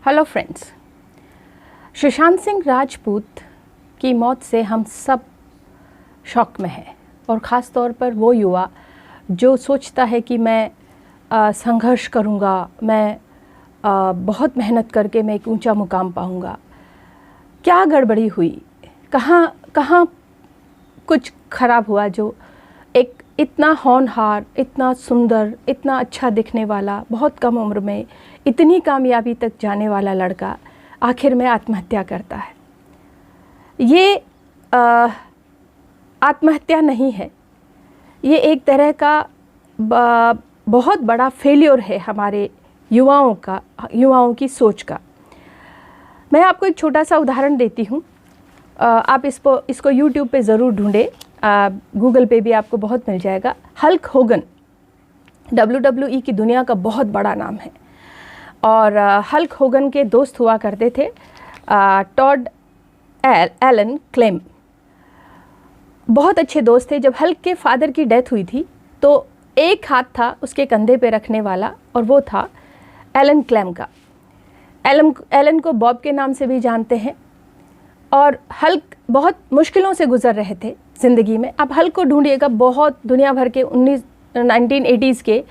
Hello friends, Sushant Singh Rajput की मौत से हम सब शॉक में हैं और ख़ास तौर पर वो युवा जो सोचता है कि मैं संघर्ष करूँगा, मैं बहुत मेहनत करके मैं एक ऊंचा मुकाम पाऊँगा। क्या गड़बड़ी हुई, कहाँ कुछ ख़राब हुआ जो एक इतना होनहार, इतना सुंदर, इतना अच्छा दिखने वाला, बहुत कम उम्र में इतनी कामयाबी तक जाने वाला लड़का आखिर में आत्महत्या करता है। ये आत्महत्या नहीं है, ये एक तरह का बहुत बड़ा फेल्योर है हमारे युवाओं की सोच का। मैं आपको एक छोटा सा उदाहरण देती हूँ। आप इसको YouTube पे ज़रूर ढूंढें, गूगल पे भी आपको बहुत मिल जाएगा। हल्क होगन WWE की दुनिया का बहुत बड़ा नाम है और हल्क होगन के दोस्त हुआ करते थे टॉड एलन क्लेम। बहुत अच्छे दोस्त थे। जब हल्क के फादर की डेथ हुई थी तो एक हाथ था उसके कंधे पे रखने वाला और वो था एलन क्लेम का। एलन को बॉब के नाम से भी जानते हैं और हल्क बहुत मुश्किलों से गुजर रहे थे ज़िंदगी में। आप हल्क को ढूंढिएगा, बहुत दुनिया भर के 1980s के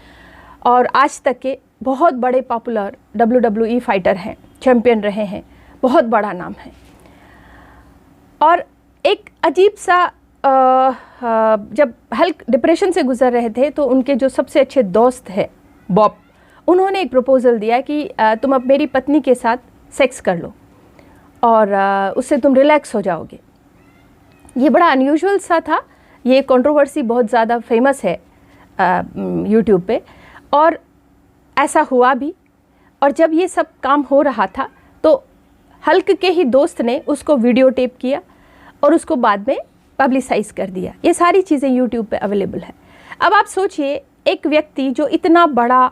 और आज तक के बहुत बड़े पॉपुलर WWE फाइटर हैं, चैम्पियन रहे हैं, बहुत बड़ा नाम है। और एक अजीब सा जब हल्क डिप्रेशन से गुजर रहे थे तो उनके जो सबसे अच्छे दोस्त हैं बॉब, उन्होंने एक प्रपोज़ल दिया कि तुम अब मेरी पत्नी के साथ सेक्स कर लो और उससे तुम रिलैक्स हो जाओगे। ये बड़ा अनयूजुअल सा था, ये कंट्रोवर्सी बहुत ज़्यादा फेमस है YouTube पे और ऐसा हुआ भी। और जब ये सब काम हो रहा था तो हल्क के ही दोस्त ने उसको वीडियो टेप किया और उसको बाद में पब्लिसाइज कर दिया। ये सारी चीज़ें YouTube पे अवेलेबल है। अब आप सोचिए, एक व्यक्ति जो इतना बड़ा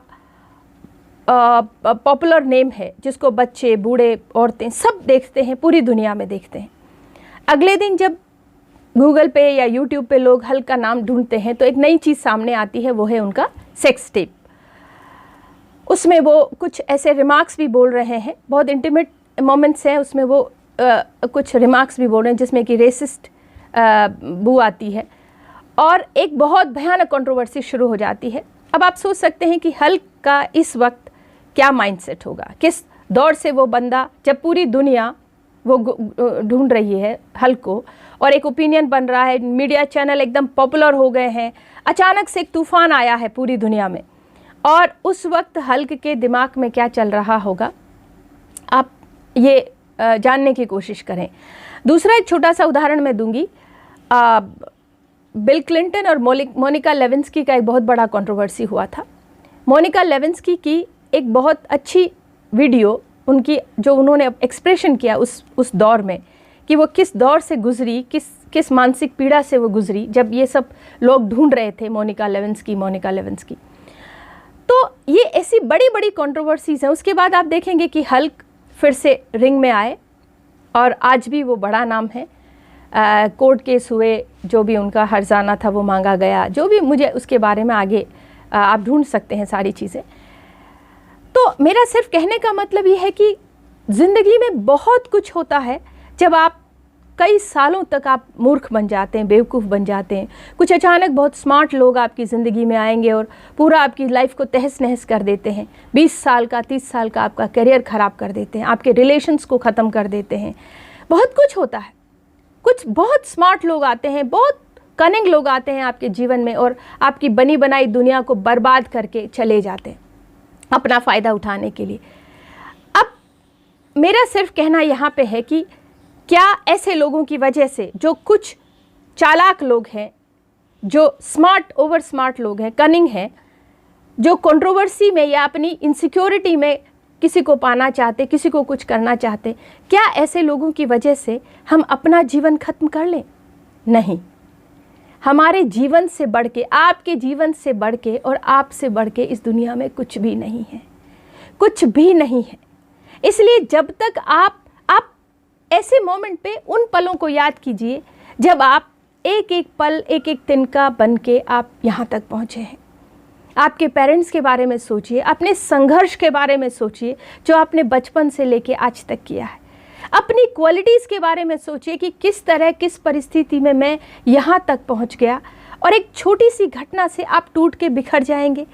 पॉपुलर नेम है, जिसको बच्चे, बूढ़े, औरतें सब देखते हैं, पूरी दुनिया में देखते हैं, अगले दिन जब गूगल पे या YouTube पे लोग हल्क का नाम ढूंढते हैं तो एक नई चीज़ सामने आती है, वो है उनका सेक्स टेप। उसमें वो कुछ ऐसे रिमार्क्स भी बोल रहे हैं, बहुत इंटीमेट मोमेंट्स हैं उसमें, वो कुछ रिमार्क्स भी बोल रहे हैं जिसमें कि रेसिस्ट बू आती है और एक बहुत भयानक कंट्रोवर्सी शुरू हो जाती है। अब आप सोच सकते हैं कि हल्क का इस वक्त क्या माइंडसेट होगा, किस दौर से वो बंदा, जब पूरी दुनिया वो ढूंढ रही है हल्क को और एक ओपिनियन बन रहा है, मीडिया चैनल एकदम पॉपुलर हो गए हैं, अचानक से एक तूफान आया है पूरी दुनिया में और उस वक्त हल्क के दिमाग में क्या चल रहा होगा, आप ये जानने की कोशिश करें। दूसरा एक छोटा सा उदाहरण मैं दूंगी। बिल क्लिंटन और मोनिका लेविंस्की का एक बहुत बड़ा कंट्रोवर्सी हुआ था। मोनिका लेविंस्की की एक बहुत अच्छी वीडियो, उनकी जो उन्होंने एक्सप्रेशन किया उस दौर में कि वो किस दौर से गुजरी, किस मानसिक पीड़ा से वो गुजरी जब ये सब लोग ढूंढ रहे थे मोनिका लेविंस्की। तो ये ऐसी बड़ी बड़ी कंट्रोवर्सीज हैं। उसके बाद आप देखेंगे कि हल्क फिर से रिंग में आए और आज भी वो बड़ा नाम है। कोर्ट केस हुए, जो भी उनका हर्जाना था वो मांगा गया, जो भी, मुझे उसके बारे में आगे आप ढूंढ सकते हैं सारी चीज़ें। तो मेरा सिर्फ कहने का मतलब ये है कि ज़िंदगी में बहुत कुछ होता है जब आप कई सालों तक आप मूर्ख बन जाते हैं, बेवकूफ़ बन जाते हैं। कुछ अचानक बहुत स्मार्ट लोग आपकी ज़िंदगी में आएंगे और पूरा आपकी लाइफ को तहस नहस कर देते हैं। 20 साल का, 30 साल का आपका करियर ख़राब कर देते हैं, आपके रिलेशंस को ख़त्म कर देते हैं। बहुत कुछ होता है। कुछ बहुत स्मार्ट लोग आते हैं, बहुत कनिंग लोग आते हैं आपके जीवन में और आपकी बनी बनाई दुनिया को बर्बाद करके चले जाते हैं अपना फ़ायदा उठाने के लिए। अब मेरा सिर्फ कहना यहाँ पे है कि क्या ऐसे लोगों की वजह से, जो कुछ चालाक लोग हैं, जो स्मार्ट, ओवर स्मार्ट लोग हैं, कनिंग हैं, जो कंट्रोवर्सी में या अपनी इनसिक्योरिटी में किसी को पाना चाहते, किसी को कुछ करना चाहते, क्या ऐसे लोगों की वजह से हम अपना जीवन खत्म कर लें? नहीं। हमारे जीवन से बढ़ के, आपके जीवन से बढ़ के और आपसे बढ़ के इस दुनिया में कुछ भी नहीं है, कुछ भी नहीं है। इसलिए जब तक आप ऐसे मोमेंट पे उन पलों को याद कीजिए जब आप एक एक पल, एक एक तिनका बन के आप यहाँ तक पहुँचे हैं। आपके पेरेंट्स के बारे में सोचिए, अपने संघर्ष के बारे में सोचिए जो आपने बचपन से लेके आज तक किया है। अपनी क्वालिटीज़ के बारे में सोचिए कि किस तरह, किस परिस्थिति में मैं यहाँ तक पहुँच गया, और एक छोटी सी घटना से आप टूट के बिखर जाएंगे।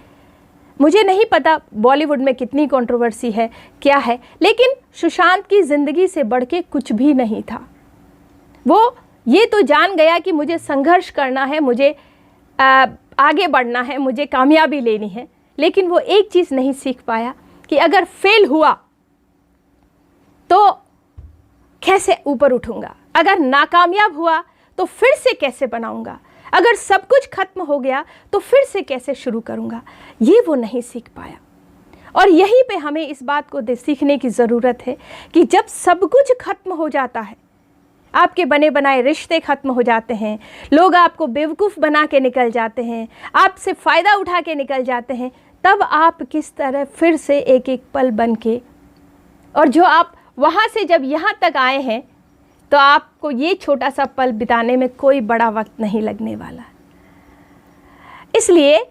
मुझे नहीं पता बॉलीवुड में कितनी कंट्रोवर्सी है, क्या है, लेकिन सुशांत की ज़िंदगी से बढ़ के कुछ भी नहीं था। वो ये तो जान गया कि मुझे संघर्ष करना है, मुझे आगे बढ़ना है, मुझे कामयाबी लेनी है, लेकिन वो एक चीज़ नहीं सीख पाया कि अगर फेल हुआ तो कैसे ऊपर उठूंगा, अगर नाकामयाब हुआ तो फिर से कैसे बनाऊंगा, अगर सब कुछ खत्म हो गया तो फिर से कैसे शुरू करूंगा, ये वो नहीं सीख पाया। और यहीं पे हमें इस बात को सीखने की ज़रूरत है कि जब सब कुछ खत्म हो जाता है, आपके बने बनाए रिश्ते खत्म हो जाते हैं, लोग आपको बेवकूफ़ बना के निकल जाते हैं, आपसे फ़ायदा उठा के निकल जाते हैं, तब आप किस तरह फिर से एक एक पल बन के, और जो आप वहाँ से जब यहाँ तक आए हैं तो आपको ये छोटा सा पल बिताने में कोई बड़ा वक्त नहीं लगने वाला। इसलिए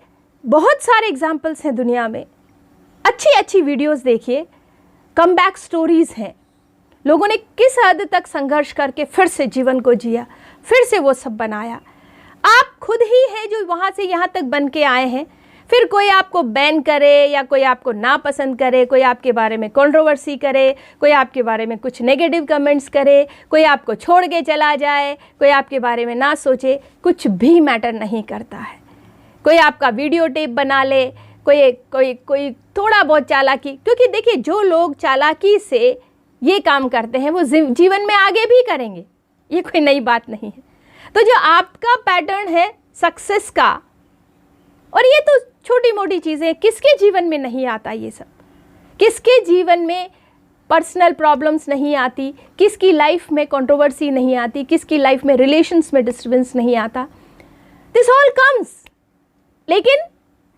बहुत सारे एग्जाम्पल्स हैं दुनिया में, अच्छी अच्छी वीडियोस देखिए, कमबैक स्टोरीज़ हैं, लोगों ने किस हद तक संघर्ष करके फिर से जीवन को जिया, फिर से वो सब बनाया। आप खुद ही हैं जो वहाँ से यहाँ तक बन के आए हैं। फिर कोई आपको बैन करे या कोई आपको नापसंद करे, कोई आपके बारे में कंट्रोवर्सी करे, कोई आपके बारे में कुछ नेगेटिव कमेंट्स करे, कोई आपको छोड़ के चला जाए, कोई आपके बारे में ना सोचे, कुछ भी मैटर नहीं करता है। कोई आपका वीडियो टेप बना ले, कोई कोई कोई थोड़ा बहुत चालाकी, क्योंकि देखिए जो लोग चालाकी से ये काम करते हैं वो जीवन में आगे भी करेंगे, ये कोई नई बात नहीं है। तो जो आपका पैटर्न है सक्सेस का, और ये तो छोटी मोटी चीज़ें, किसके जीवन में नहीं आता ये सब, किसके जीवन में पर्सनल प्रॉब्लम्स नहीं आती, किसकी लाइफ में कंट्रोवर्सी नहीं आती, किसकी लाइफ में रिलेशंस में डिस्टर्बेंस नहीं आता, दिस ऑल कम्स। लेकिन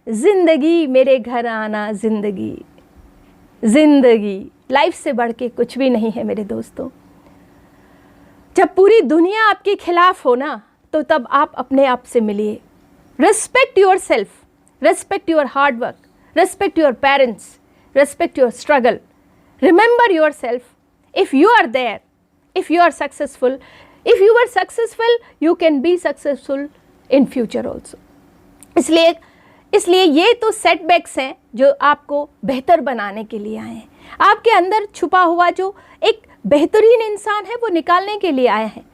जिंदगी मेरे घर आना, जिंदगी लाइफ से बढ़ के कुछ भी नहीं है मेरे दोस्तों। जब पूरी दुनिया आपके खिलाफ हो ना, तो तब आप अपने आप से मिलिए। Respect yourself, respect your hard work, respect your parents, respect your struggle. Remember yourself. If you are there, if you are successful, if you were successful, you can be successful in future also. इसलिए ये तो setbacks हैं जो आपको बेहतर बनाने के लिए आए हैं। आपके अंदर छुपा हुआ जो एक बेहतरीन इंसान है वो निकालने के लिए आए हैं।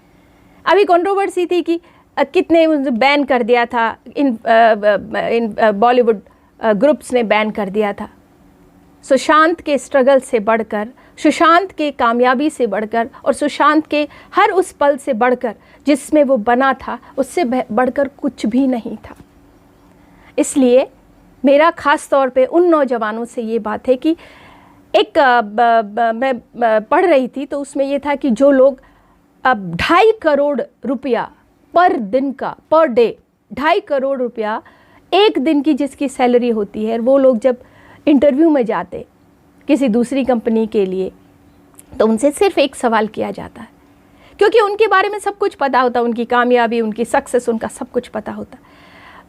अभी कंट्रोवर्सी थी कि कितने बैन कर दिया था, इन बॉलीवुड ग्रुप्स ने बैन कर दिया था। सुशांत के स्ट्रगल से बढ़कर, सुशांत के कामयाबी से बढ़कर, और सुशांत के हर उस पल से बढ़कर जिसमें वो बना था, उससे बढ़कर कुछ भी नहीं था। इसलिए मेरा ख़ास तौर पे उन नौजवानों से ये बात है कि एक मैं पढ़ रही थी तो उसमें ये था कि जो लोग अब 2.5 करोड़ रुपया पर दिन का, पर डे 2.5 करोड़ रुपया एक दिन की जिसकी सैलरी होती है, वो लोग जब इंटरव्यू में जाते किसी दूसरी कंपनी के लिए, तो उनसे सिर्फ एक सवाल किया जाता है, क्योंकि उनके बारे में सब कुछ पता होता, उनकी कामयाबी, उनकी सक्सेस, उनका सब कुछ पता होता।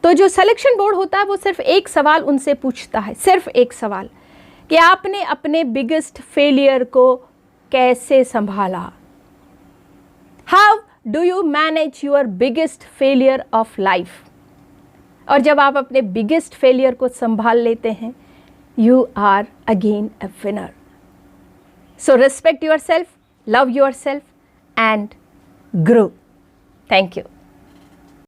तो जो सिलेक्शन बोर्ड होता है वो सिर्फ एक सवाल उनसे पूछता है, सिर्फ एक सवाल, कि आपने अपने बिगेस्ट फेलियर को कैसे संभाला। How do you manage your biggest failure of life. और जब आप अपने बिगेस्ट फेलियर को संभाल लेते हैं, you are again a winner. So respect yourself, love yourself and grow. Thank you.